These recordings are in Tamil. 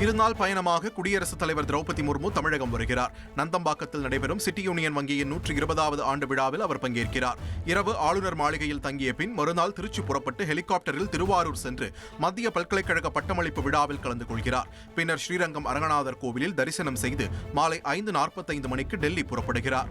இருநாள் பயணமாக குடியரசுத் தலைவர் திரௌபதி முர்மு தமிழகம் வருகிறார். நந்தம்பாக்கத்தில் நடைபெறும் சிட்டி யூனியன் வங்கியின் 120வது ஆண்டு விழாவில் அவர் பங்கேற்கிறார். இரவு ஆளுநர் மாளிகையில் தங்கிய பின் மறுநாள் திருச்சி புறப்பட்டு ஹெலிகாப்டரில் திருவாரூர் சென்று மத்திய பல்கலைக்கழக பட்டமளிப்பு விழாவில் கலந்து கொள்கிறார். பின்னர் ஸ்ரீரங்கம் அரங்கநாதர் கோவிலில் தரிசனம் செய்து மாலை 5:45 மணிக்கு டெல்லி புறப்படுகிறார்.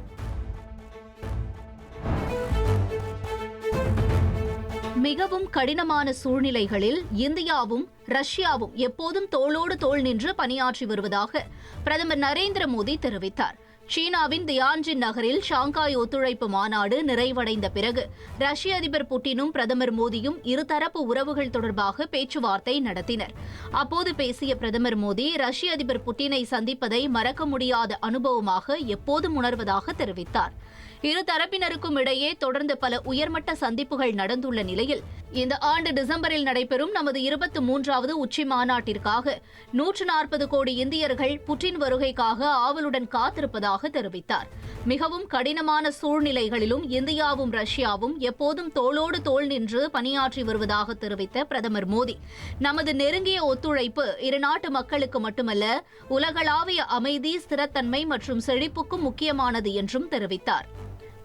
மிகவும் கடினமான சூழ்நிலைகளில் இந்தியாவும் ரஷ்யாவும் எப்போதும் தோளோடு தோள் நின்று பணியாற்றி வருவதாக பிரதமர் நரேந்திர மோடி தெரிவித்தார். சீனாவின் தியான்ஜின் நகரில் ஷாங்காய் ஒத்துழைப்பு மாநாடு நிறைவடைந்த பிறகு ரஷ்ய அதிபர் புட்டினும் பிரதமர் மோடியும் இருதரப்பு உறவுகள் தொடர்பாக பேச்சுவார்த்தை நடத்தினர். அப்போது பேசிய பிரதமர் மோடி ரஷ்ய அதிபர் புட்டினை சந்திப்பதை மறக்க முடியாத அனுபவமாக எப்போதும் உணர்வதாக தெரிவித்தார். இருதரப்பினருக்கும் இடையே தொடர்ந்து பல உயர்மட்ட சந்திப்புகள் நடந்துள்ள நிலையில் இந்த ஆண்டு டிசம்பரில் நடைபெறும் நமது 23வது உச்சி மாநாட்டிற்காக 140 கோடி இந்தியர்கள் புட்டின் வருகைக்காக ஆவலுடன் காத்திருப்பதாக தெரிவித்தார். மிகவும் கடினமான சூழ்நிலைகளிலும் இந்தியாவும் ரஷ்யாவும் எப்போதும் தோளோடு தோள் நின்று பணியாற்றி வருவதாக தெரிவித்த பிரதமர் மோடி நமது நெருங்கிய ஒத்துழைப்பு இரு நாட்டு மக்களுக்கு மட்டுமல்ல உலகளாவிய அமைதி, ஸ்திரத்தன்மை மற்றும் செழிப்புக்கும் முக்கியமானது என்றும் தெரிவித்தார்.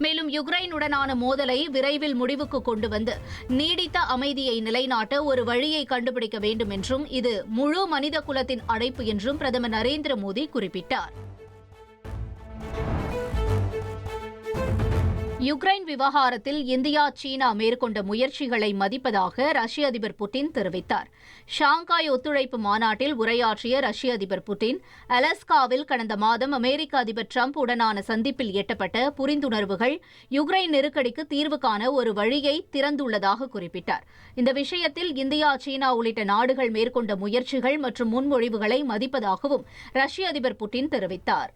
மேலும் யுக்ரைனுடனான மோதலை விரைவில் முடிவுக்கு கொண்டு வந்து நீடித்த அமைதியை நிலைநாட்ட ஒரு வழியை கண்டுபிடிக்க வேண்டும் என்றும் இது முழு மனித குலத்தின் அழைப்பு என்றும் பிரதமர் நரேந்திர மோடி குறிப்பிட்டார். யுக்ரைன் விவகாரத்தில் இந்தியா, சீனா மேற்கொண்ட முயற்சிகளை மதிப்பதாக ரஷ்ய அதிபர் புட்டின் தெரிவித்தார். ஷாங்காய் ஒத்துழைப்பு மாநாட்டில் உரையாற்றிய ரஷ்ய அதிபர் புட்டின் அலாஸ்காவில் கடந்த மாதம் அமெரிக்க அதிபர் டிரம்ப் உடனான சந்திப்பில் எட்டப்பட்ட புரிந்துணர்வுகள் யுக்ரைன் நெருக்கடிக்கு தீர்வு காண ஒரு வழியை திறந்துள்ளதாக குறிப்பிட்டார். இந்த விஷயத்தில் இந்தியா, சீனா உள்ளிட்ட நாடுகள் மேற்கொண்ட முயற்சிகள் மற்றும் முன்மொழிவுகளை மதிப்பதாகவும் ரஷ்ய அதிபர் புட்டின் தெரிவித்தார்.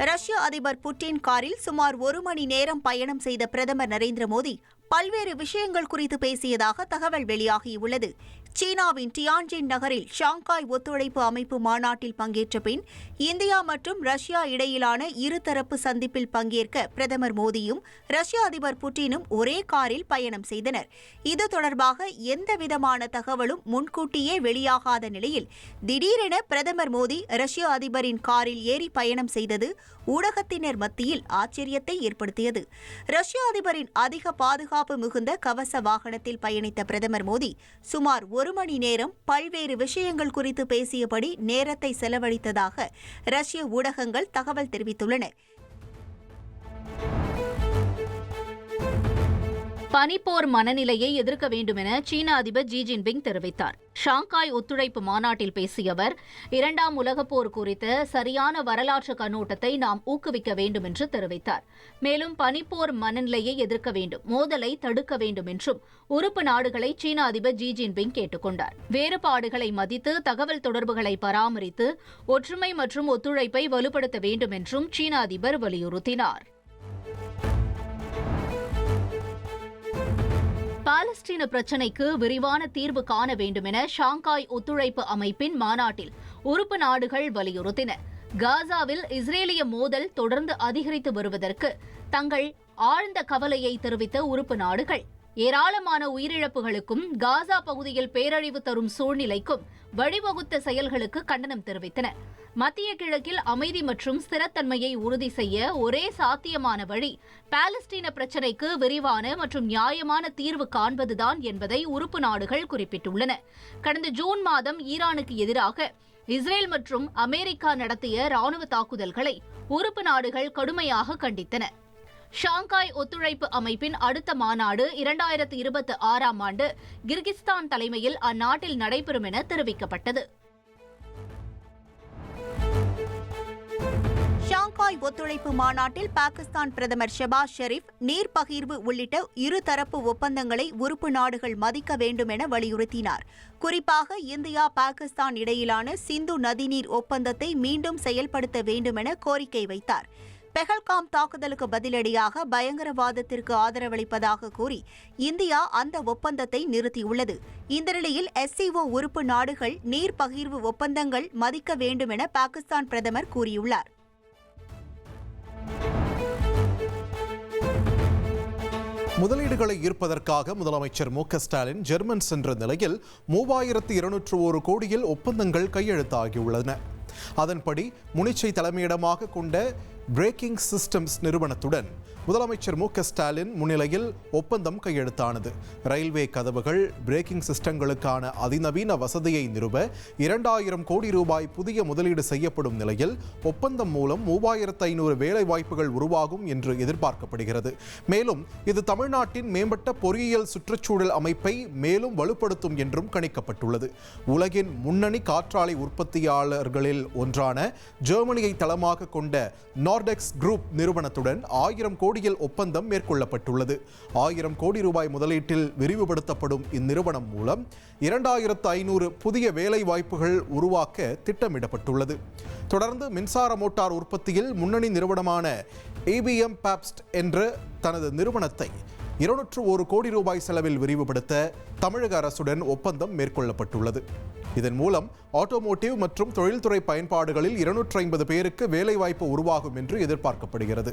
ரஷ்ய அதிபர் புட்டின் காரில் சுமார் 1 மணி நேரம் பயணம் செய்த பிரதமர் நரேந்திர மோடி பல்வேறு விஷயங்கள் குறித்து பேசியதாக தகவல் வெளியாகியுள்ளது. சீனாவின் டியான்ஜின் நகரில் ஷாங்காய் ஒத்துழைப்பு அமைப்பு மாநாட்டில் பங்கேற்ற பின் இந்தியா மற்றும் ரஷ்யா இடையிலான இருதரப்பு சந்திப்பில் பங்கேற்க பிரதமர் மோடியும் ரஷ்ய அதிபர் புட்டினும் ஒரே காரில் பயணம் செய்தனர். இது தொடர்பாக எந்தவிதமான தகவலும் முன்கூட்டியே வெளியாகாத நிலையில் திடீரென பிரதமர் மோடி ரஷ்ய அதிபரின் காரில் ஏறி பயணம் செய்தது ஊடகத்தினர் மத்தியில் ஆச்சரியத்தை ஏற்படுத்தியது. ரஷ்ய அதிபரின் அதிக பாதுகாப்பு மிகுந்த கவச வாகனத்தில் பயணித்த பிரதமர் மோடி சுமார் 1 மணி நேரம் பல்வேறு விஷயங்கள் குறித்து பேசியபடி நேரத்தை செலவழித்ததாக ரஷ்ய ஊடகங்கள் தகவல் தெரிவித்துள்ளன. பனிப்போர் மனநிலையை எதிர்க்க வேண்டும் என சீன அதிபர் ஜி ஜின்பிங் தெரிவித்தார். ஷாங்காய் ஒத்துழைப்பு மாநாட்டில் பேசிய அவர் 2ஆம் உலகப் போர் குறித்த சரியான வரலாற்று கண்ணோட்டத்தை நாம் ஊக்குவிக்க வேண்டும் என்று தெரிவித்தார். மேலும் பனிப்போர் மனநிலையை எதிர்க்க வேண்டும், மோதலை தடுக்க வேண்டும் என்றும் உறுப்பு நாடுகளை சீன அதிபர் ஜி ஜின்பிங் கேட்டுக் கொண்டார். வேறுபாடுகளை மதித்து தகவல் தொடர்புகளை பராமரித்து ஒற்றுமை மற்றும் ஒத்துழைப்பை வலுப்படுத்த வேண்டும் என்றும் சீன அதிபர் வலியுறுத்தினார். பாலஸ்தீன பிரச்சினைக்கு விரிவான தீர்வு காண வேண்டும் என ஷாங்காய் ஒத்துழைப்பு அமைப்பின் மாநாட்டில் உறுப்பு நாடுகள் வலியுறுத்தின. காசாவில் இஸ்ரேலிய மோதல் தொடர்ந்து அதிகரித்து வருவதற்கு தங்கள் ஆழ்ந்த கவலையை தெரிவித்த உறுப்பு நாடுகள் ஏராளமான உயிரிழப்புகளுக்கும் காசா பகுதியில் பேரழிவு தரும் சூழ்நிலைக்கும் வழிவகுத்த செயல்களுக்கு கண்டனம் தெரிவித்தன. மத்திய கிழக்கில் அமைதி மற்றும் ஸ்திரத்தன்மையை உறுதி செய்ய ஒரே சாத்தியமான வழி பாலஸ்தீன பிரச்சினைக்கு விரிவான மற்றும் நியாயமான தீர்வு காண்பதுதான் என்பதை உறுப்பு நாடுகள் குறிப்பிட்டுள்ளன. கடந்த ஜூன் மாதம் ஈரானுக்கு எதிராக இஸ்ரேல் மற்றும் அமெரிக்கா நடத்திய ராணுவ தாக்குதல்களை உறுப்பு நாடுகள் கடுமையாக கண்டித்தன. ஷாங்காய் ஒத்துழைப்பு அமைப்பின் அடுத்த மாநாடு 2026ஆம் ஆண்டு கிர்கிஸ்தான் தலைமையில் அந்நாட்டில் நடைபெறும் என தெரிவிக்கப்பட்டது. ஷாங்காய் ஒத்துழைப்பு மாநாட்டில் பாகிஸ்தான் பிரதமர் ஷெபாஸ் ஷெரீப் நீர் பகிர்வு உள்ளிட்ட இருதரப்பு ஒப்பந்தங்களை உறுப்பு நாடுகள் மதிக்க வேண்டும் என வலியுறுத்தினார். குறிப்பாக இந்தியா, பாகிஸ்தான் இடையிலான சிந்து நதிநீர் ஒப்பந்தத்தை மீண்டும் செயல்படுத்த வேண்டும் என கோரிக்கை வைத்தார். பெஹல்காம் தாக்குதலுக்கு பதிலடியாக பயங்கரவாதத்திற்கு ஆதரவளிப்பதாக கூறி இந்தியா அந்த ஒப்பந்தத்தை நிறுத்தியுள்ளது. இந்த நிலையில் SCO உறுப்பு நாடுகள் நீர் பகிர்வு ஒப்பந்தங்கள் மதிக்க வேண்டும் என பாகிஸ்தான் பிரதமர் கூறியுள்ளார். முதலீடுகளை ஈர்ப்பதற்காக முதலமைச்சர் மு.க.ஸ்டாலின் ஜெர்மன் சென்ற நிலையில் 3201 கோடியில் ஒப்பந்தங்கள் கையெழுத்தாகியுள்ளன. அதன்படி முனிச்சை தலைமையிடமாக கொண்ட பிரேக்கிங் சிஸ்டம்ஸ் நிறுவனத்துடன் முதலமைச்சர் மு.க.ஸ்டாலின் முன்னிலையில் ஒப்பந்தம் கையெழுத்தானது. ரயில்வே கதவுகள் பிரேக்கிங் சிஸ்டங்களுக்கான அதிநவீன வசதியை நிறுவ 2000 கோடி ரூபாய் புதிய முதலீடு செய்யப்படும் நிலையில் ஒப்பந்தம் மூலம் 3500 வேலை வாய்ப்புகள் உருவாகும் என்று எதிர்பார்க்கப்படுகிறது. மேலும் இது தமிழ்நாட்டின் மேம்பட்ட பொறியியல் சுற்றுச்சூழல் அமைப்பை மேலும் வலுப்படுத்தும் என்றும் கணிக்கப்பட்டுள்ளது. உலகின் முன்னணி காற்றாலை உற்பத்தியாளர்களில் ஒன்றான ஜெர்மனியை தளமாக கொண்ட நார்டெக்ஸ் குரூப் நிறுவனத்துடன் 1000 கோடியில் ஒப்பந்தம் மேற்கொள்ளப்பட்டுள்ளது. 1000 கோடி ரூபாய் முதலீட்டில் விரிவுபடுத்தப்படும் இந்நிறுவனம் மூலம் 2500 புதிய வேலை வாய்ப்புகள் உருவாக்க திட்டமிடப்பட்டுள்ளது. தொடர்ந்து மின்சார மோட்டார் உற்பத்தியில் முன்னணி நிறுவனமான ABM பாப்ஸ்ட் என்ற தனது நிறுவனத்தை 201 கோடி ரூபாய் செலவில் விரிவுபடுத்த தமிழக அரசுடன் ஒப்பந்தம் மேற்கொள்ளப்பட்டுள்ளது. இதன் மூலம் ஆட்டோமோட்டிவ் மற்றும் தொழில்துறை பயன்பாடுகளில் 250 பேருக்கு வேலைவாய்ப்பு உருவாகும் என்று எதிர்பார்க்கப்படுகிறது.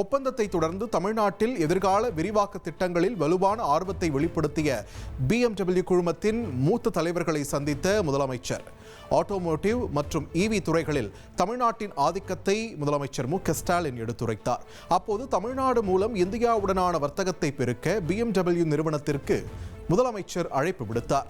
ஒப்பந்தத்தை தொடர்ந்து தமிழ்நாட்டில் எதிர்கால விரிவாக்க திட்டங்களில் வலுவான ஆர்வத்தை வெளிப்படுத்திய BMW குழுமத்தின் மூத்த தலைவர்களை சந்தித்த முதலமைச்சர் ஆட்டோமோட்டிவ் மற்றும் EV துறைகளில் தமிழ்நாட்டின் ஆதிக்கத்தை முதலமைச்சர் மு.க.ஸ்டாலின் எடுத்துரைத்தார். அப்போது தமிழ்நாடு மூலம் இந்தியாவுடனான வர்த்தகத்தை பெருக்க BMW நிறுவனத்திற்கு முதலமைச்சர் அழைப்பு விடுத்தார்.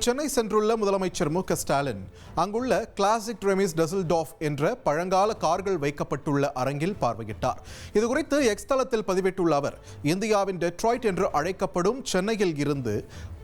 சென்னை சென்றுள்ள முதலமைச்சர் மு.க.ஸ்டாலின் அங்குள்ள கிளாசிக் ரெமிஸ் டசல்டாஃப் என்ற பழங்கால கார்கள் வைக்கப்பட்டுள்ள அரங்கில் பார்வையிட்டார். இதுகுறித்து எக்ஸ் தளத்தில் பதிவிட்டுள்ள அவர், இந்தியாவின் டெட்ராய்ட் என்று அழைக்கப்படும் சென்னையில் இருந்து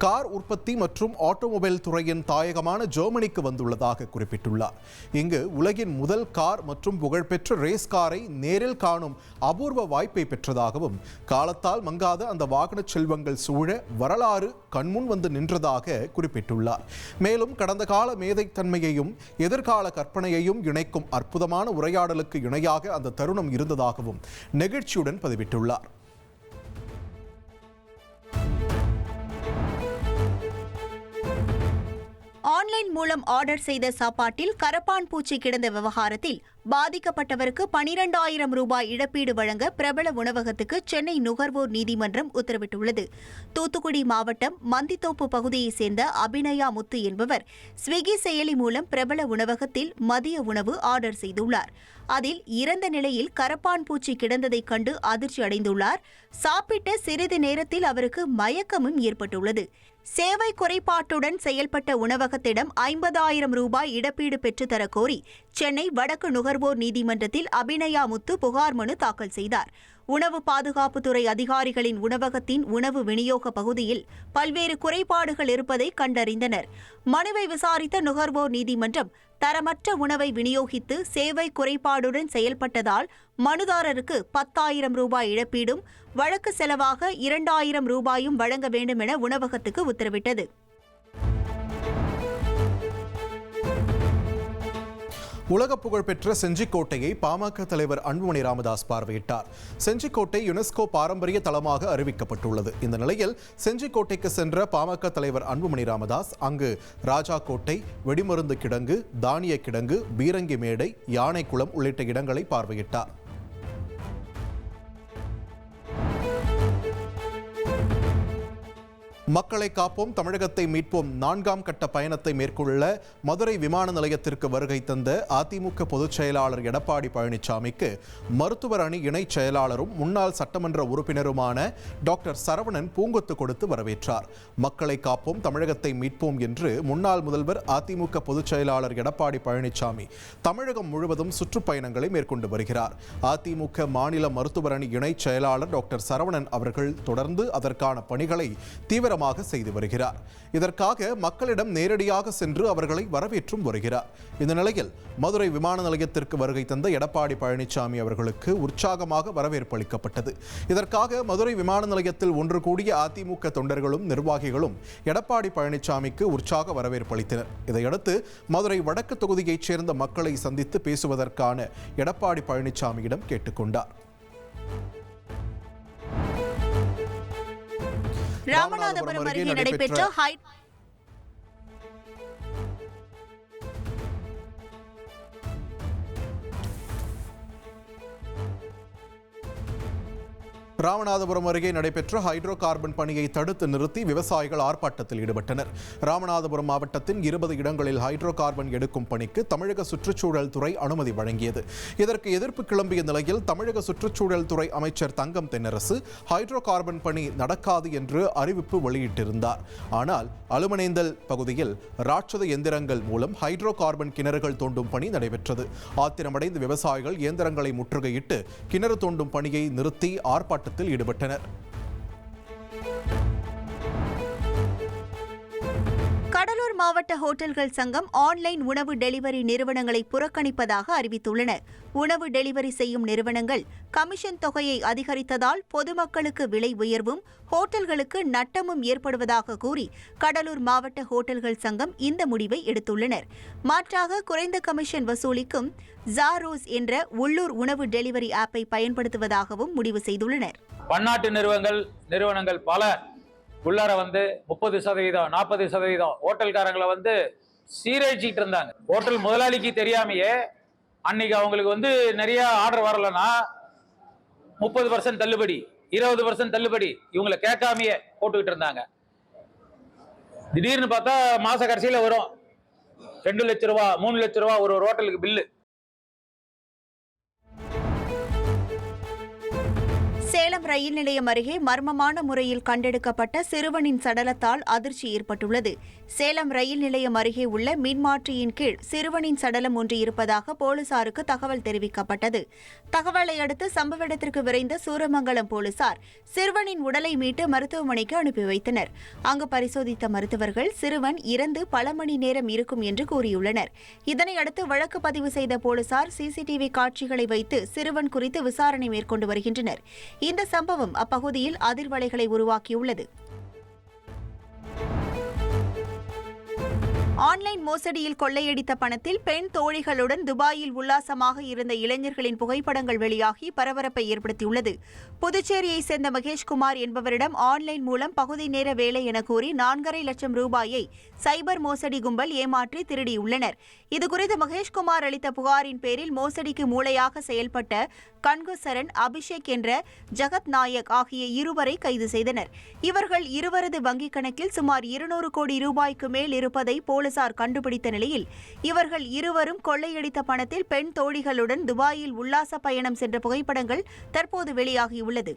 கார் உற்பத்தி மற்றும் ஆட்டோமொபைல் துறையின் தாயகமான ஜெர்மனிக்கு வந்துள்ளதாக குறிப்பிட்டுள்ளார். இங்கு உலகின் முதல் கார் மற்றும் புகழ்பெற்ற ரேஸ் காரை நேரில் காணும் அபூர்வ வாய்ப்பை பெற்றதாகவும், காலத்தால் மங்காத அந்த வாகன செல்வங்கள் சூழ வரலாறு கண்முன் வந்து நின்றதாக குறிப்பிட்டுள்ளார். மேலும் கடந்த கால மேதைத்தன்மையையும் எதிர்கால கற்பனையையும் இணைக்கும் அற்புதமான உரையாடலுக்கு இணையாக அந்த தருணம் இருந்ததாகவும் நெகிழ்ச்சியுடன் பதிவிட்டுள்ளார். ஆன்லைன் மூலம் ஆர்டர் செய்த சாப்பாட்டில் கரப்பான் பூச்சி கிடந்த விவகாரத்தில் பாதிக்கப்பட்டவருக்கு 12,000 ரூபாய் இழப்பீடு வழங்க பிரபல உணவகத்துக்கு சென்னை நுகர்வோர் நீதிமன்றம் உத்தரவிட்டுள்ளது. தூத்துக்குடி மாவட்டம் மந்தித்தோப்பு பகுதியைச் சேர்ந்த அபிநயா முத்து என்பவர் ஸ்விக்கி செயலி மூலம் பிரபல உணவகத்தில் மதிய உணவு ஆர்டர் செய்துள்ளார். அதில் இறந்த நிலையில் கரப்பான் பூச்சி கிடந்ததைக் கண்டு அதிர்ச்சி அடைந்துள்ளார். சாப்பிட்ட சிறிது நேரத்தில் அவருக்கு மயக்கமும் ஏற்பட்டுள்ளது. சேவை குறைபாட்டுடன் செயல்பட்ட உணவகத்திடம் 50,000 ரூபாய் இழப்பீடு பெற்றுத்தரக் கோரி சென்னை வடக்கு நுகர்வோர் நீதிமன்றத்தில் அபிநயா முத்து புகார் மனு தாக்கல் செய்தார். உணவு பாதுகாப்புத்துறை அதிகாரிகளின் உணவகத்தின் உணவு விநியோக பகுதியில் பல்வேறு குறைபாடுகள் இருப்பதை கண்டறிந்தனர். மனுவை விசாரித்த நுகர்வோர் நீதிமன்றம் தரமற்ற உணவை விநியோகித்து சேவை குறைபாடுடன் செயல்பட்டதால் மனுதாரருக்கு 10,000 ரூபாய் இழப்பீடும் வழக்கு செலவாக 2,000 ரூபாயும் வழங்க வேண்டும் என உணவகத்துக்கு உத்தரவிட்டது. உலக புகழ்பெற்ற செஞ்சிக்கோட்டையை பாமக தலைவர் அன்புமணி ராமதாஸ் பார்வையிட்டார். செஞ்சிக்கோட்டை யுனெஸ்கோ பாரம்பரிய தளமாக அறிவிக்கப்பட்டுள்ளது. இந்த நிலையில் செஞ்சிக்கோட்டைக்கு சென்ற பாமக தலைவர் அன்புமணி ராமதாஸ் அங்கு ராஜா கோட்டை, வெடிமருந்து கிடங்கு, தானிய கிடங்கு, பீரங்கி மேடை, யானைக்குளம் உள்ளிட்ட இடங்களை பார்வையிட்டார். மக்களை காப்போம், தமிழகத்தை மீட்போம் 4ஆம் கட்ட பயணத்தை மேற்கொள்ள மதுரை விமான நிலையத்திற்கு வருகை தந்த அதிமுக பொதுச் செயலாளர் எடப்பாடி பழனிசாமிக்கு மருத்துவர் அணி இணைச் செயலாளரும் முன்னாள் சட்டமன்ற உறுப்பினருமான டாக்டர் சரவணன் பூங்கொத்து கொடுத்து வரவேற்றார். மக்களை காப்போம், தமிழகத்தை மீட்போம் என்று முன்னாள் முதல்வர் அதிமுக பொதுச் செயலாளர் எடப்பாடி பழனிசாமி தமிழகம் முழுவதும் சுற்றுப்பயணங்களை மேற்கொண்டு வருகிறார். அதிமுக மாநில மருத்துவர் அணி இணைச் செயலாளர் டாக்டர் சரவணன் அவர்கள் தொடர்ந்து அதற்கான பணிகளை தீவிர செய்து வருகிறார். இதற்காக மக்களிடம் நேரடியாக சென்று அவர்களை வரவேற்றும் வருகிறார். இந்த நிலையில் மதுரை விமான நிலையத்திற்கு வருகை தந்த எடப்பாடி பழனிசாமி அவர்களுக்கு உற்சாகமாக வரவேற்பு அளிக்கப்பட்டது. இதற்காக மதுரை விமான நிலையத்தில் ஒன்று கூடிய அதிமுக தொண்டர்களும் நிர்வாகிகளும் எடப்பாடி பழனிசாமிக்கு உற்சாக வரவேற்பு அளித்தனர். இதையடுத்து மதுரை வடக்கு தொகுதியைச் சேர்ந்த மக்களை சந்தித்து பேசுவதற்கான எடப்பாடி பழனிசாமியிடம் கேட்டுக்கொண்டார். ராமநாதபுரம் அருகே நடைபெற்ற ராமநாதபுரம் அருகே நடைபெற்ற ஹைட்ரோ கார்பன் பணியை தடுத்து நிறுத்தி விவசாயிகள் ஆர்ப்பாட்டத்தில் ஈடுபட்டனர். ராமநாதபுரம் மாவட்டத்தின் 20 இடங்களில் ஹைட்ரோ கார்பன் எடுக்கும் பணிக்கு தமிழக சுற்றுச்சூழல் துறை அனுமதி வழங்கியது. இதற்கு எதிர்ப்பு கிளம்பிய நிலையில் தமிழக சுற்றுச்சூழல் துறை அமைச்சர் தங்கம் தென்னரசு ஹைட்ரோ கார்பன் பணி நடக்காது என்று அறிவிப்பு வெளியிட்டிருந்தார். ஆனால் அலுமனேந்தல் பகுதியில் ராட்சத எந்திரங்கள் மூலம் ஹைட்ரோ கார்பன் கிணறுகள் தோண்டும் பணி நடைபெற்றது. ஆத்திரமடைந்த விவசாயிகள் இயந்திரங்களை முற்றுகையிட்டு கிணறு தோண்டும் பணியை நிறுத்தி ஆர்ப்பாட்டத்தில் ஈடுபட்டனர். கடலூர் மாவட்ட ஹோட்டல்கள் சங்கம் ஆன்லைன் உணவு டெலிவரி நிறுவனங்களை புறக்கணிப்பதாக அறிவித்துள்ளனர். உணவு டெலிவரி செய்யும் நிறுவனங்கள் கமிஷன் தொகையை அதிகரித்ததால் பொதுமக்களுக்கு விலை உயர்வும் ஹோட்டல்களுக்கு நட்டமும் ஏற்படுவதாக கூறி கடலூர் மாவட்ட ஹோட்டல்கள் சங்கம் இந்த முடிவை எடுத்துள்ளனர். மாற்றாக குறைந்த கமிஷன் வசூலிக்கும் ஜாரோஸ் என்ற உள்ளூர் உணவு டெலிவரி ஆப்பை பயன்படுத்துவதாகவும் முடிவு செய்துள்ளனர். பன்னாட்டு நிறுவனங்கள் பல உள்ளார 30%, 40% ஹோட்டல்காரங்களை சீரழிச்சிட்டு இருந்தாங்க. ஹோட்டல் முதலாளிக்கு தெரியாமையே அன்னைக்கு அவங்களுக்கு நிறைய ஆர்டர் வரலன்னா 30% தள்ளுபடி, 20% தள்ளுபடி இவங்களை கேட்காமையே போட்டுக்கிட்டு இருந்தாங்க. திடீர்னு பார்த்தா மாச கடைசியில வரும் 2 லட்சம் ரூபா 3 லட்சம் ரூபா ஒரு ஹோட்டலுக்கு பில்லு. சேலம் ரயில் நிலையம் அருகே மர்மமான முறையில் கண்டெடுக்கப்பட்ட சிறுவனின் சடலத்தால் அதிர்ச்சி ஏற்பட்டுள்ளது. சேலம் ரயில் நிலையம் அருகே உள்ள மின்மாற்றியின் கீழ் சிறுவனின் சடலம் ஒன்று இருப்பதாக போலீசாருக்கு தகவல் தெரிவிக்கப்பட்டது. தகவலை அடுத்து சம்பவ இடத்திற்கு விரைந்த சூரமங்கலம் போலீசார் சிறுவனின் உடலை மீட்டு மருத்துவமனைக்கு அனுப்பி வைத்தனர். அங்கு பரிசோதித்த மருத்துவர்கள் சிறுவன் இறந்து பல மணி நேரம் இருக்கும் என்று கூறியுள்ளனர். இதனையடுத்து வழக்கு பதிவு செய்த போலீசார் சிசிடிவி காட்சிகளை வைத்து சிறுவன் குறித்து விசாரணை மேற்கொண்டு வருகின்றனர். இந்த சம்பவம் அப்பகுதியில் அதிர்வலைகளை உருவாக்கியுள்ளது. ஆன்லைன் மோசடியில் கொள்ளையடித்த பணத்தில் பெண் தோழிகளுடன் துபாயில் உல்லாசமாக இருந்த இளைஞர்களின் புகைப்படங்கள் வெளியாகி பரபரப்பை ஏற்படுத்தியுள்ளது. புதுச்சேரியைச் சேர்ந்த மகேஷ்குமார் என்பவரிடம் ஆன்லைன் மூலம் பகுதி நேர வேலை என கூறி 4.5 லட்சம் ரூபாயை சைபர் மோசடி கும்பல் ஏமாற்றி திருடியுள்ளனர். இதுகுறித்து மகேஷ்குமார் அளித்த புகாரின் பேரில் மோசடிக்கு மூளையாக செயல்பட்ட கன்குசரன், அபிஷேக் என்ற ஜகத் நாயக் ஆகிய இருவரை கைது செய்தனர். இவர்கள் இருவரது வங்கிக் கணக்கில் சுமார் 200 கோடி ரூபாய்க்கு மேல் இருப்பதை போலீசார் கண்டுபிடித்த நிலையில் இவர்கள் இருவரும் கொள்ளையடித்த பணத்தில் பெண் தோழிகளுடன் துபாயில் உல்லாச பயணம் சென்ற புகைப்படங்கள் தற்போது வெளியாகியுள்ளது.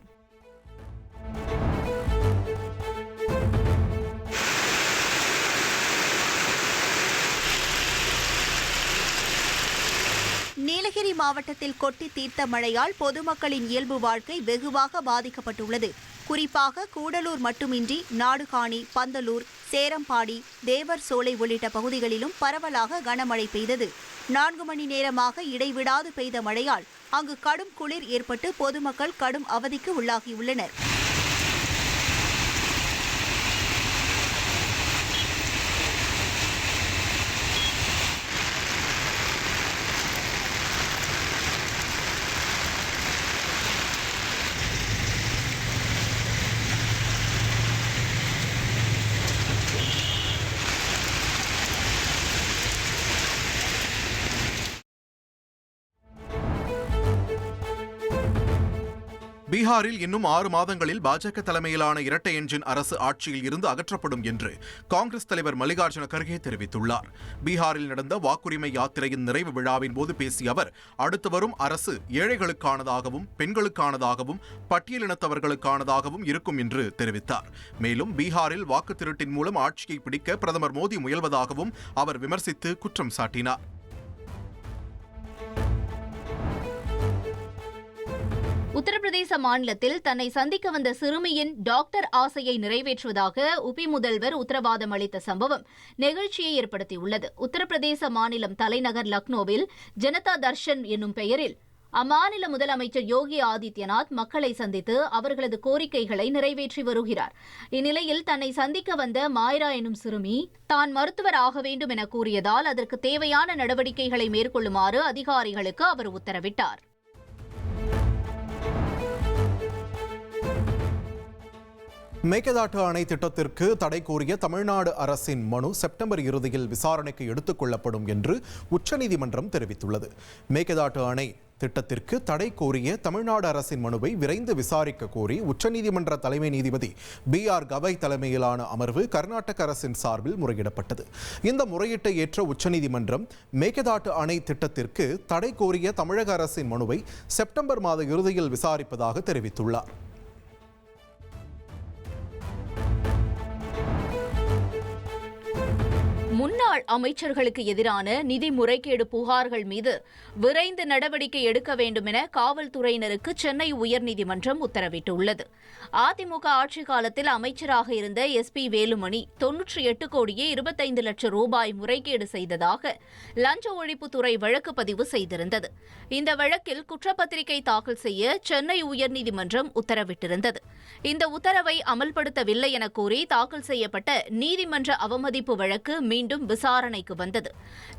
நீலகிரி மாவட்டத்தில் கொட்டி தீர்த்த மழையால் பொதுமக்களின் இயல்பு வாழ்க்கை வெகுவாக பாதிக்கப்பட்டுள்ளது. குறிப்பாக கூடலூர் மட்டுமின்றி நாடுகாணி, பந்தலூர், சேரம்பாடி, தேவர் சோலை உள்ளிட்ட பகுதிகளிலும் பரவலாக கனமழை பெய்தது. 4 மணி நேரமாக இடைவிடாது பெய்த மழையால் அங்கு கடும் குளிர் ஏற்பட்டு பொதுமக்கள் கடும் அவதிக்கு உள்ளாகியுள்ளனர். பீகாரில் இன்னும் 6 மாதங்களில் பாஜக தலைமையிலான இரட்டை என்ஜின் அரசு ஆட்சியில் இருந்து அகற்றப்படும் என்று காங்கிரஸ் தலைவர் மல்லிகார்ஜுன கர்கே தெரிவித்துள்ளார். பீகாரில் நடந்த வாக்குரிமை யாத்திரையின் நிறைவு விழாவின் போது பேசிய அவர், அடுத்து வரும் அரசு ஏழைகளுக்கானதாகவும் பெண்களுக்கானதாகவும் பட்டியலினத்தவர்களுக்கானதாகவும் இருக்கும் என்று தெரிவித்தார். மேலும் பீகாரில் வாக்கு திருட்டின் மூலம் ஆட்சியை பிடிக்க பிரதமர் மோடி முயல்வதாகவும் அவர் விமர்சித்து குற்றம் சாட்டினார். உத்தரப்பிரதேச மாநிலத்தில் தன்னை சந்திக்க வந்த சிறுமியின் டாக்டர் ஆசையை நிறைவேற்றுவதாக உபி முதல்வர் உத்தரவாதம் அளித்த சம்பவம் நெகிழ்ச்சியை ஏற்படுத்தியுள்ளது. உத்தரப்பிரதேச மாநிலம் தலைநகர் லக்னோவில் ஜனதா தர்ஷன் என்னும் பெயரில் அம்மாநில முதலமைச்சர் யோகி ஆதித்யநாத் மக்களை சந்தித்து அவர்களது கோரிக்கைகளை நிறைவேற்றி வருகிறார். இந்நிலையில் தன்னை சந்திக்க வந்த மாயரா எனும் சிறுமி தான் மருத்துவர் ஆக வேண்டும் என கூறியதால் அதற்கு தேவையான நடவடிக்கைகளை மேற்கொள்ளுமாறு அதிகாரிகளுக்கு அவர் உத்தரவிட்டார். மேகதாட்டு அணை திட்டத்திற்கு தடை கோரிய தமிழ்நாடு அரசின் மனு செப்டம்பர் இறுதியில் விசாரணைக்கு எடுத்துக் கொள்ளப்படும் என்று உச்சநீதிமன்றம் தெரிவித்துள்ளது. மேகதாட்டு அணை திட்டத்திற்கு தடை கோரிய தமிழ்நாடு அரசின் மனுவை விரைந்து விசாரிக்க கோரி உச்சநீதிமன்ற தலைமை நீதிபதி BR கவை தலைமையிலான அமர்வு கர்நாடக அரசின் சார்பில் முறையிடப்பட்டது. இந்த முறையீட்டை ஏற்ற உச்சநீதிமன்றம் மேகதாட்டு அணை திட்டத்திற்கு தடை கோரிய தமிழக அரசின் மனுவை செப்டம்பர் மாத இறுதியில் விசாரிப்பதாக தெரிவித்துள்ளார். முன்னாள் அமைச்சர்களுக்கு எதிரான நிதி முறைகேடு புகார்கள் மீது விரைந்து நடவடிக்கை எடுக்க வேண்டும் என காவல்துறையினருக்கு சென்னை உயர்நீதிமன்றம் உத்தரவிட்டுள்ளது. அதிமுக ஆட்சிக் காலத்தில் அமைச்சராக இருந்த SP வேலுமணி 98 கோடியே 25 லட்சம் ரூபாய் முறைகேடு செய்ததாக லஞ்ச ஒழிப்புத்துறை வழக்கு பதிவு செய்திருந்தது. இந்த வழக்கில் குற்றப்பத்திரிகை தாக்கல் செய்ய சென்னை உயர்நீதிமன்றம் உத்தரவிட்டிருந்தது. இந்த உத்தரவை அமல்படுத்தவில்லை என கூறி தாக்கல் செய்யப்பட்ட நீதிமன்ற அவமதிப்பு வழக்கு மீண்டும் விசாரணைக்கு வந்தது.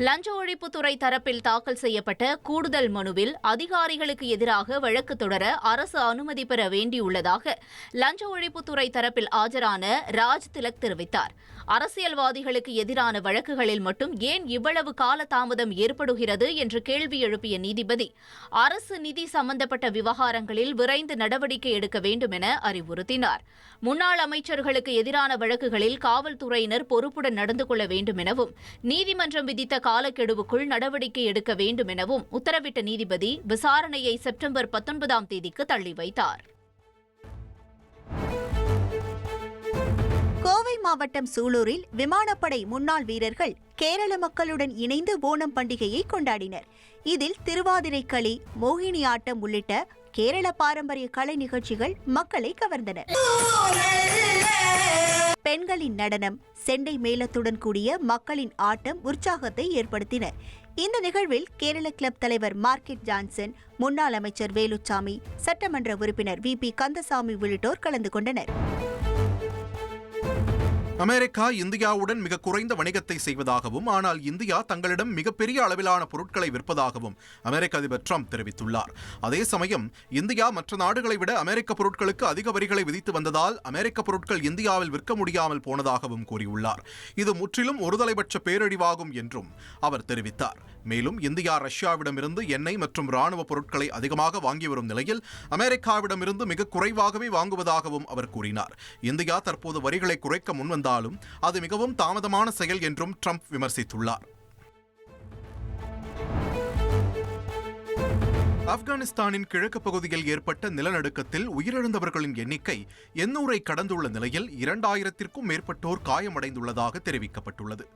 லஞ்ச ஒழிப்புத்துறை தரப்பில் தாக்கல் செய்யப்பட்ட கூடுதல் மனுவில் அதிகாரிகளுக்கு எதிராக வழக்கு தொடர அரசு அனுமதி பெற வேண்டியுள்ளதாக லஞ்ச ஒழிப்புத்துறை தரப்பில் ஆஜரான ராஜ் திலக் தெரிவித்தார். அரசியல்வாதிகளுக்கு எதிரான வழக்குகளில் மட்டும் ஏன் இவ்வளவு கால தாமதம் ஏற்படுகிறது என்று கேள்வி எழுப்பிய நீதிபதி அரசு நிதி சம்பந்தப்பட்ட விவகாரங்களில் விரைந்து நடவடிக்கை எடுக்க வேண்டும் என அறிவுறுத்தினார். முன்னாள் அமைச்சர்களுக்கு எதிரான வழக்குகளில் காவல்துறையினர் பொறுப்புடன் நடந்து கொள்ள வேண்டும் எனவும் நீதிமன்றம் விதித்த காலக்கெடுவுக்குள் நடவடிக்கை எடுக்க வேண்டும் எனவும் உத்தரவிட்ட நீதிபதி விசாரணையை செப்டம்பர் 19ஆம் தேதிக்கு தள்ளி வைத்தார். கோவை மாவட்டம் சூலூரில் விமானப்படை முன்னாள் வீரர்கள் கேரள மக்களுடன் இணைந்து ஓணம் பண்டிகையை கொண்டாடினர். இதில் திருவாதிரை களி, மோகினி ஆட்டம் உள்ளிட்ட கேரள பாரம்பரிய கலை நிகழ்ச்சிகள் மக்களை கவர்ந்தன. பெண்களின் நடனம், செண்டை மேளத்துடன் கூடிய மக்களின் ஆட்டம் உற்சாகத்தை ஏற்படுத்தின. இந்த நிகழ்வில் கேரள கிளப் தலைவர் மார்க்கெட் ஜான்சன், முன்னாள் அமைச்சர் வேலுச்சாமி, சட்டமன்ற உறுப்பினர் VP கந்தசாமி உள்ளிட்டோர் கலந்து கொண்டனர். அமெரிக்கா இந்தியாவுடன் மிக குறைந்த வணிகத்தை செய்வதாகவும் ஆனால் இந்தியா தங்களிடம் மிகப்பெரிய அளவிலான பொருட்களை விற்பதாகவும் அமெரிக்க அதிபர் ட்ரம்ப் தெரிவித்துள்ளார். அதே சமயம் இந்தியா மற்ற நாடுகளை விட அமெரிக்க பொருட்களுக்கு அதிக வரிகளை விதித்து வந்ததால் அமெரிக்க பொருட்கள் இந்தியாவில் விற்க முடியாமல் போனதாகவும் கூறியுள்ளார். இது முற்றிலும் ஒருதலைபட்ச பேரழிவாகும் என்றும் அவர் தெரிவித்தார். மேலும் இந்தியா ரஷ்யாவிடமிருந்து எண்ணெய் மற்றும் ராணுவ பொருட்களை அதிகமாக வாங்கி வரும் நிலையில் அமெரிக்காவிடமிருந்து மிக குறைவாகவே வாங்குவதாகவும் அவர் கூறினார். இந்தியா தற்போது வரிகளை குறைக்க முன்வந்தாலும் அது மிகவும் தாமதமான செயல் என்றும் ட்ரம்ப் விமர்சித்துள்ளார். ஆப்கானிஸ்தானின் கிழக்கு பகுதியில் ஏற்பட்ட நிலநடுக்கத்தில் உயிரிழந்தவர்களின் எண்ணிக்கை 800ஐ கடந்துள்ள நிலையில் 2000த்திற்கும் மேற்பட்டோர் காயமடைந்துள்ளதாக தெரிவிக்கப்பட்டுள்ளது.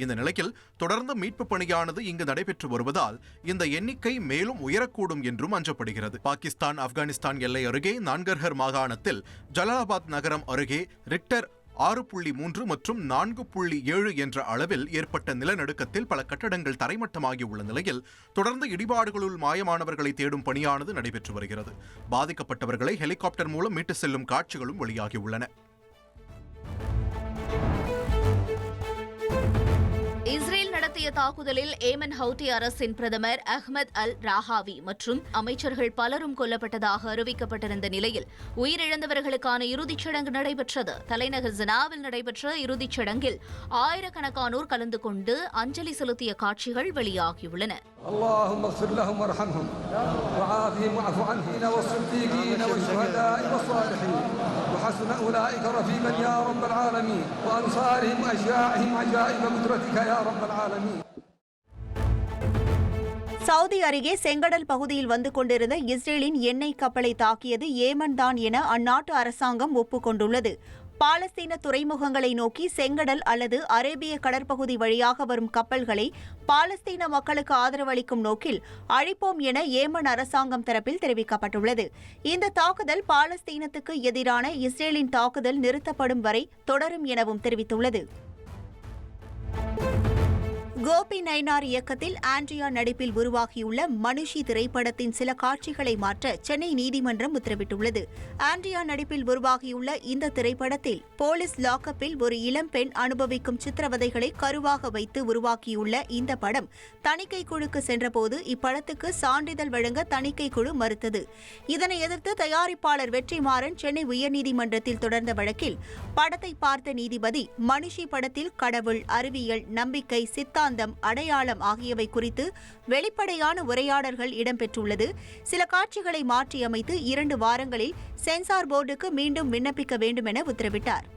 இந்த நிலையில் தொடர்ந்து மீட்பு பணியானது இங்கு நடைபெற்று வருவதால் இந்த எண்ணிக்கை மேலும் உயரக்கூடும் என்றும் அஞ்சப்படுகிறது. பாகிஸ்தான் ஆப்கானிஸ்தான் எல்லை அருகே நான்கர்ஹர் மாகாணத்தில் ஜலாலாபாத் நகரம் அருகே ரிக்டர் 6.3 மற்றும் 4.7 என்ற அளவில் ஏற்பட்ட நிலநடுக்கத்தில் பல கட்டடங்கள் தரைமட்டமாகியுள்ள நிலையில் தொடர்ந்து இடிபாடுகளுள் மாயமானவர்களை தேடும் பணியானது நடைபெற்று வருகிறது. பாதிக்கப்பட்டவர்களை ஹெலிகாப்டர் மூலம் மீட்டு செல்லும் காட்சிகளும் வெளியாகியுள்ளன. இஸ்ரேல் நடத்திய தாக்குதலில் ஏமன் ஹவுதி அரசின் பிரதமர் அஹ்மத் அல் ராஹாவி மற்றும் அமைச்சர்கள் பலரும் கொல்லப்பட்டதாக அறிவிக்கப்பட்டிருந்த நிலையில் உயிரிழந்தவர்களுக்கான இறுதிச் சடங்கு நடைபெற்றது. தலைநகர் ஜனாவில் நடைபெற்ற இறுதிச் சடங்கில் ஆயிரக்கணக்கானோர் கலந்து கொண்டு அஞ்சலி செலுத்திய காட்சிகள் வெளியாகியுள்ளன. சவுதி அருகே செங்கடல் பகுதியில் வந்து கொண்டிருந்த இஸ்ரேலின் எண்ணெய் கப்பலை தாக்கியது ஏமன் தான் என அந்நாட்டு அரசாங்கம் ஒப்புக்கொண்டுள்ளது. பாலஸ்தீன துறைமுகங்களை நோக்கி செங்கடல் அல்லது அரேபிய கடற்பகுதி வழியாக வரும் கப்பல்களை பாலஸ்தீன மக்களுக்கு ஆதரவளிக்கும் நோக்கில் அழிப்போம் என ஏமன் அரசாங்கம் தரப்பில் தெரிவிக்கப்பட்டுள்ளது. இந்த தாக்குதல் பாலஸ்தீனத்துக்கு எதிரான இஸ்ரேலின் தாக்குதல் நிறுத்தப்படும் வரை தொடரும் எனவும் தெரிவித்துள்ளது. கோபி நயினார் இயக்கத்தில் ஆண்ட்ரியா நடிப்பில் உருவாகியுள்ள மனுஷி திரைப்படத்தின் சில காட்சிகளை மாற்ற சென்னை நீதிமன்றம் உத்தரவிட்டுள்ளது. ஆண்ட்ரியா நடிப்பில் உருவாகியுள்ள இந்த திரைப்படத்தில் போலீஸ் லாக்கப்பில் ஒரு இளம்பெண் அனுபவிக்கும் சித்திரவதைகளை கருவாக வைத்து உருவாக்கியுள்ள இந்த படம் தணிக்கை குழுக்கு சென்றபோது இப்படத்துக்கு சான்றிதழ் வழங்க தணிக்கை குழு மறுத்தது. இதனை எதிர்த்து தயாரிப்பாளர் வெற்றிமாறன் சென்னை உயர்நீதிமன்றத்தில் தொடர்ந்த வழக்கில் படத்தை பார்த்த நீதிபதி மனுஷி படத்தில் கடவுள், அறிவியல், நம்பிக்கை, சித்தாந்த சித்தாந்தம், அடையாளம் ஆகியவை குறித்து வெளிப்படையான உரையாடல்கள் இடம்பெற்றுள்ளது. சில காட்சிகளை மாற்றியமைத்து 2 வாரங்களில் சென்சார் போர்டுக்கு மீண்டும் விண்ணப்பிக்க வேண்டும் என உத்தரவிட்டார்.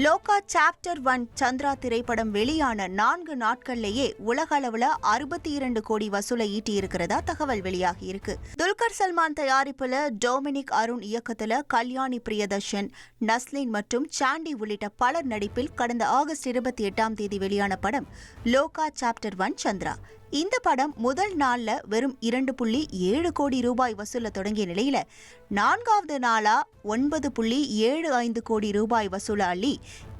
லோகா சாப்டர் 1 சந்திரா திரைப்படம் வெளியான 4 நாட்கள்லேயே உலக அளவுல 62 கோடி வசூலை ஈட்டியிருக்கிறதா தகவல் வெளியாகியிருக்கு. துல்கர் சல்மான் தயாரிப்புல டொமினிக் அருண் இயக்கத்துல கல்யாணி பிரியதர்ஷன், நஸ்லின் மற்றும் சாண்டி உள்ளிட்ட பலர் நடிப்பில் கடந்த ஆகஸ்ட் 28ஆம் தேதி வெளியான படம் லோகா சாப்டர் 1 சந்திரா. இந்த படம் முதல் நாள்ல வெறும் 2.7 கோடி ரூபாய் வசூல தொடங்கிய நிலையில 4வது நாளா 9.75 கோடி ரூபாய் வசூல அள்ளி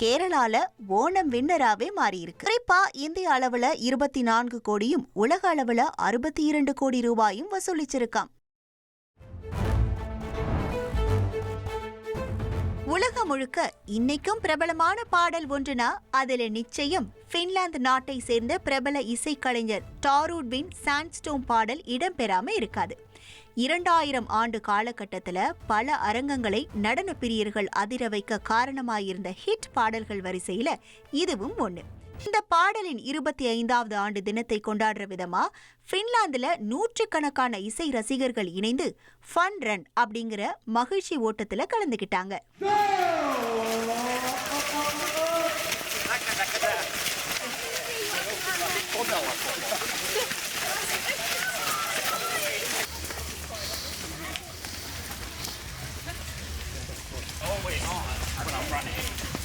கேரளால ஓணம் வின்னராவே மாறியிருக்கு. குறிப்பா இந்திய அளவுல 24 கோடியும் உலக அளவுல 62 கோடி ரூபாயும் வசூலிச்சிருக்காம். உலகம் முழுக்க இன்னைக்கும் பிரபலமான பாடல் ஒன்றுனா அதுல நிச்சயம் பின்லாந்து நாட்டை சேர்ந்த பிரபல இசைக்கலைஞர் டாரூட்வின் சாண்ட்ஸ்டோம் பாடல் இடம்பெறாம இருக்காது. 2000 ஆண்டு காலகட்டத்துல பல அரங்கங்களை நடன பிரியர்கள் அதிர வைக்க காரணமாயிருந்த ஹிட் பாடல்கள் வரிசையில இதுவும் ஒண்ணு. இந்த பாடலின் 25வது ஆண்டு தினத்தை கொண்டாடுற விதமா பின்லாந்துல நூற்றுக்கணக்கான இசை ரசிகர்கள் இணைந்து ஃபன் ரன் அப்படிங்கிற மகிழ்ச்சி ஓட்டத்துல கலந்துகிட்டாங்க.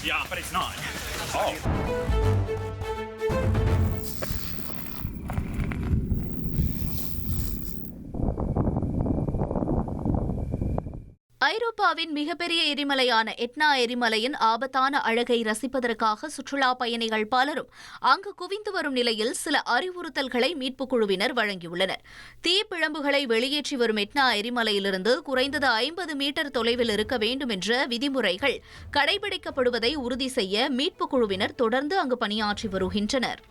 Yeah, but it's not. Oh. ஐரோப்பாவின் மிகப்பெரிய எரிமலையான எட்னா எரிமலையின் ஆபத்தான அழகை ரசிப்பதற்காக சுற்றுலா பயணிகள் பலரும் அங்கு குவிந்து வரும் நிலையில் சில அறிவுறுத்தல்களை மீட்புக் குழுவினர் வழங்கியுள்ளனர். தீப்பிழம்புகளை வெளியேற்றி வரும் எட்னா எரிமலையிலிருந்து குறைந்தது 50 மீட்டர் தொலைவில் இருக்க வேண்டும் என்ற விதிமுறைகள் கடைபிடிக்கப்படுவதை உறுதி செய்ய மீட்புக் குழுவினர் தொடர்ந்து அங்கு பணியாற்றி வருகின்றனர்.